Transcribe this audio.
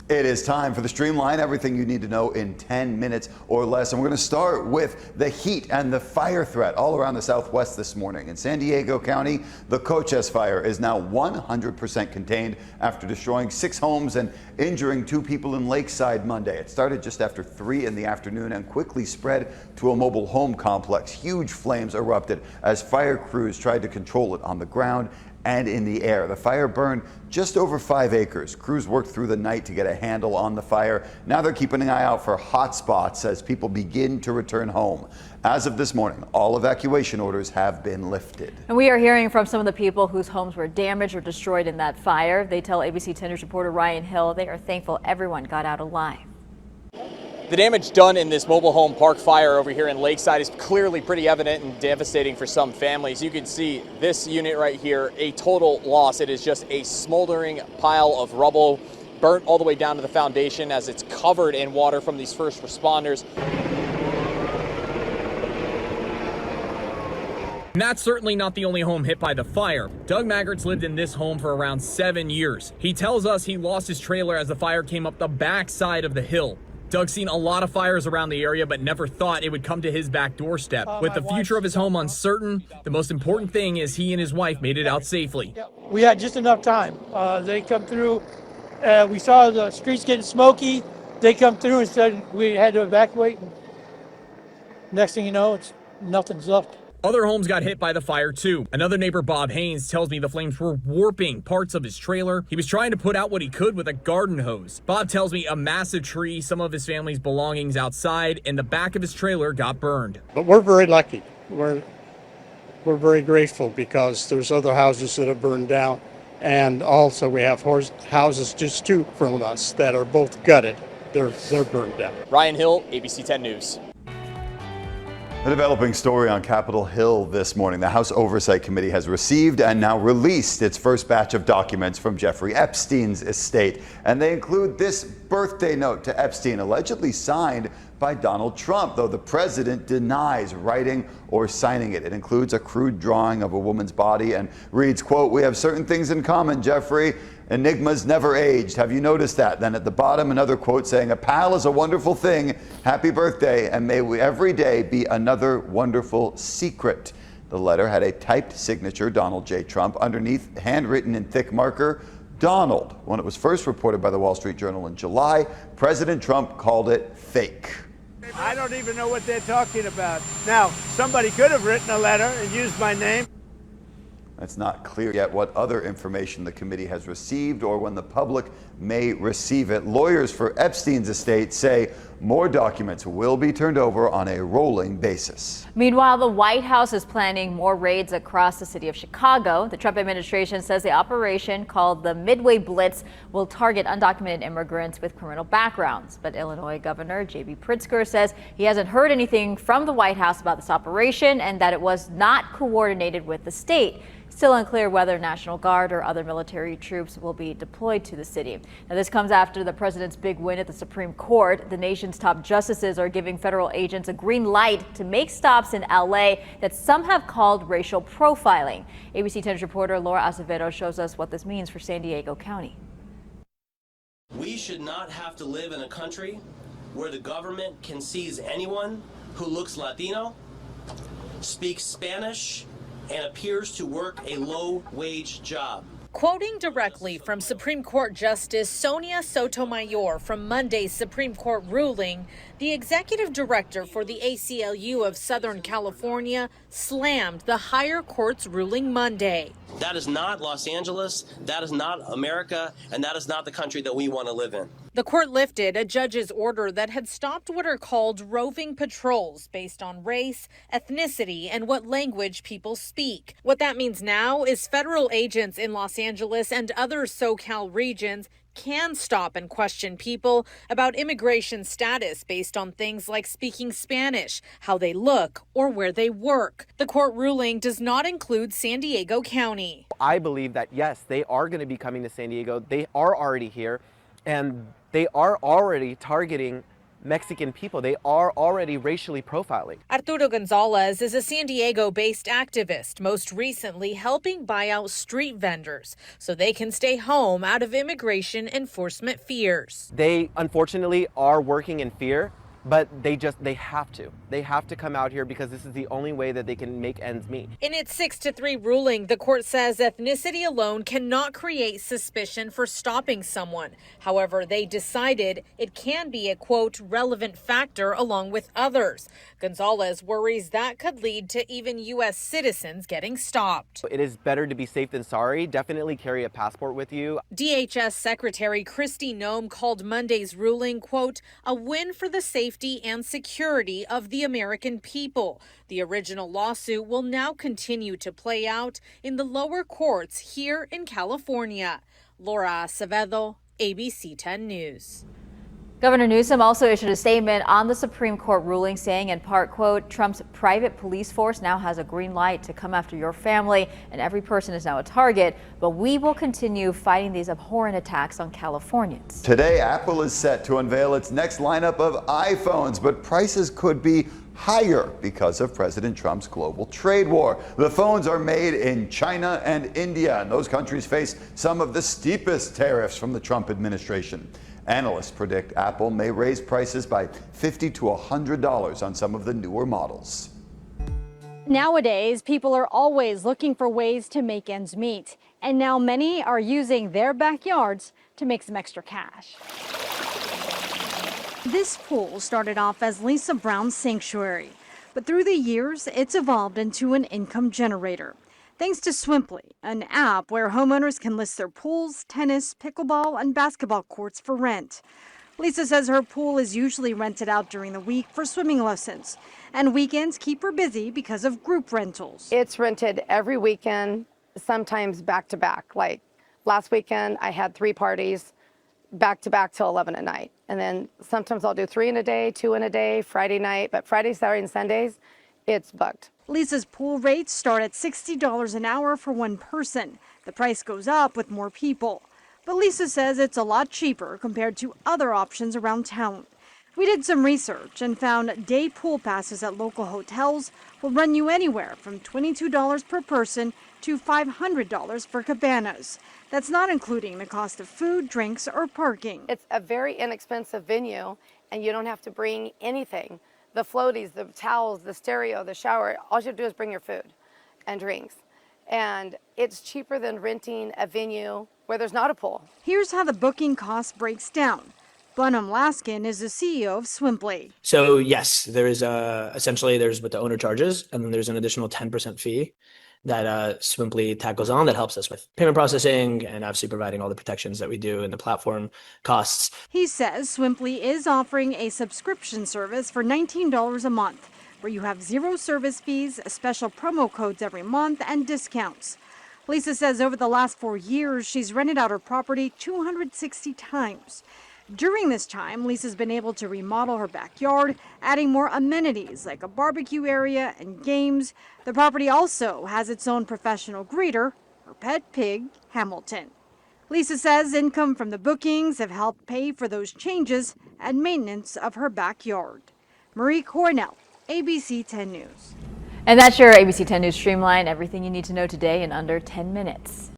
It is time for the Streamline, everything you need to know in 10 minutes or less. And we're going to start with the heat and the fire threat all around the Southwest this morning. In San Diego County, the Cochise fire is now 100% contained after destroying 6 homes and injuring 2 people in Lakeside Monday. It started just after 3 in the afternoon and quickly spread to a mobile home complex. Huge flames erupted as fire crews tried to control it on the ground and in the air. The fire burned just over 5 acres. Crews worked through the night to get a handle on the fire. Now they're keeping an eye out for hot spots as people begin to return home. As of this morning, all evacuation orders have been lifted. And we are hearing from some of the people whose homes were damaged or destroyed in that fire. They tell ABC 10 News reporter Ryan Hill they are thankful everyone got out alive. The damage done in this mobile home park fire over here in Lakeside is clearly pretty evident and devastating for some families. You can see this unit right here, a total loss. It is just a smoldering pile of rubble, burnt all the way down to the foundation as it's covered in water from these first responders. And that's certainly not the only home hit by the fire. Doug Maggart's lived in this home for around 7 years. He tells us he lost his trailer as the fire came up the back side of the hill. Doug's seen a lot of fires around the area, but never thought it would come to his back doorstep. With the future of his home uncertain, the most important thing is he and his wife made it out safely. We had just enough time. They come through. We saw the streets getting smoky. They come through and said we had to evacuate. Next thing you know, nothing's left. Other homes got hit by the fire too. Another neighbor, Bob Haynes, tells me the flames were warping parts of his trailer. He was trying to put out what he could with a garden hose. Bob tells me a massive tree, some of his family's belongings outside, and the back of his trailer got burned. But we're very lucky. We're very grateful because there's other houses that have burned down. And also we have houses just 2 from us that are both gutted. They're burned down. Ryan Hill, ABC 10 News. A developing story on Capitol Hill this morning. The House Oversight Committee has received and now released its first batch of documents from Jeffrey Epstein's estate. And they include this birthday note to Epstein, allegedly signed by Donald Trump, though the president denies writing or signing it. It includes a crude drawing of a woman's body and reads, quote, "We have certain things in common, Jeffrey. Enigmas never aged. Have you noticed that?" Then at the bottom, another quote saying, "A pal is a wonderful thing. Happy birthday, and may we every day be another wonderful secret." The letter had a typed signature, Donald J. Trump, underneath, handwritten in thick marker, Donald. When it was first reported by the Wall Street Journal in July, President Trump called it fake. I don't even know what they're talking about. Now, somebody could have written a letter and used my name. It's not clear yet what other information the committee has received or when the public may receive it. Lawyers for Epstein's estate say more documents will be turned over on a rolling basis. Meanwhile, the White House is planning more raids across the city of Chicago. The Trump administration says the operation, called the Midway Blitz, will target undocumented immigrants with criminal backgrounds. But Illinois Governor J.B. Pritzker says he hasn't heard anything from the White House about this operation and that it was not coordinated with the state. Still unclear whether National Guard or other military troops will be deployed to the city. Now, this comes after the president's big win at the Supreme Court. The nation's top justices are giving federal agents a green light to make stops in L.A. that some have called racial profiling. ABC 10's reporter Laura Acevedo shows us what this means for San Diego County. We should not have to live in a country where the government can seize anyone who looks Latino, speaks Spanish, and appears to work a low-wage job. Quoting directly from Supreme Court Justice Sonia Sotomayor from Monday's Supreme Court ruling, the executive director for the ACLU of Southern California slammed the higher court's ruling Monday. That is not Los Angeles, that is not America, and that is not the country that we want to live in. The court lifted a judge's order that had stopped what are called roving patrols based on race, ethnicity, and what language people speak. What that means now is federal agents in Los Angeles and other SoCal regions can stop and question people about immigration status based on things like speaking Spanish, how they look, or where they work. The court ruling does not include San Diego County. I believe that, yes, they are going to be coming to San Diego. They are already here, and they are already targeting Mexican people. They are already racially profiling. Arturo Gonzalez is a San Diego-based activist, most recently helping buy out street vendors so they can stay home out of immigration enforcement fears. They unfortunately are working in fear, but they have to. They have to come out here because this is the only way that they can make ends meet. In its 6-3 ruling, the court says ethnicity alone cannot create suspicion for stopping someone. However, they decided it can be a, quote, relevant factor along with others. Gonzalez worries that could lead to even U.S. citizens getting stopped. It is better to be safe than sorry. Definitely carry a passport with you. DHS Secretary Kristi Noem called Monday's ruling, quote, a win for the safety and security of the American people. The original lawsuit will now continue to play out in the lower courts here in California. Laura Acevedo, ABC 10 News. Governor Newsom also issued a statement on the Supreme Court ruling saying in part, quote, Trump's private police force now has a green light to come after your family and every person is now a target, but we will continue fighting these abhorrent attacks on Californians. Today, Apple is set to unveil its next lineup of iPhones, but prices could be higher because of President Trump's global trade war. The phones are made in China and India, and those countries face some of the steepest tariffs from the Trump administration. Analysts predict Apple may raise prices by $50 to $100 on some of the newer models. Nowadays, people are always looking for ways to make ends meet, and now many are using their backyards to make some extra cash. This pool started off as Lisa Brown's sanctuary, but through the years, it's evolved into an income generator. Thanks to Swimply, an app where homeowners can list their pools, tennis, pickleball, and basketball courts for rent. Lisa says her pool is usually rented out during the week for swimming lessons, and weekends keep her busy because of group rentals. It's rented every weekend, sometimes back to back. Like last weekend, I had 3 parties back to back till 11 at night. And then sometimes I'll do 3 in a day, 2 in a day, Friday night, but Friday, Saturday, and Sundays, it's booked. Lisa's pool rates start at $60 an hour for one person. The price goes up with more people. But Lisa says it's a lot cheaper compared to other options around town. We did some research and found day pool passes at local hotels will run you anywhere from $22 per person to $500 for cabanas. That's not including the cost of food, drinks, or parking. It's a very inexpensive venue, and you don't have to bring anything. The floaties, the towels, the stereo, the shower, all you have to do is bring your food and drinks. And it's cheaper than renting a venue where there's not a pool. Here's how the booking cost breaks down. Bunham Laskin is the CEO of Swimply. So yes, there is essentially there's what the owner charges, and then there's an additional 10% fee that Swimply tackles on that helps us with payment processing and obviously providing all the protections that we do in the platform costs. He says Swimply is offering a subscription service for $19 a month, where you have 0 service fees, special promo codes every month, and discounts. Lisa says over the last 4 years, she's rented out her property 260 times. During this time, Lisa's been able to remodel her backyard, adding more amenities like a barbecue area and games. The property also has its own professional greeter, her pet pig, Hamilton. Lisa says income from the bookings have helped pay for those changes and maintenance of her backyard. Marie Cornell, ABC 10 News. And that's your ABC 10 News Streamline. Everything you need to know today in under 10 minutes.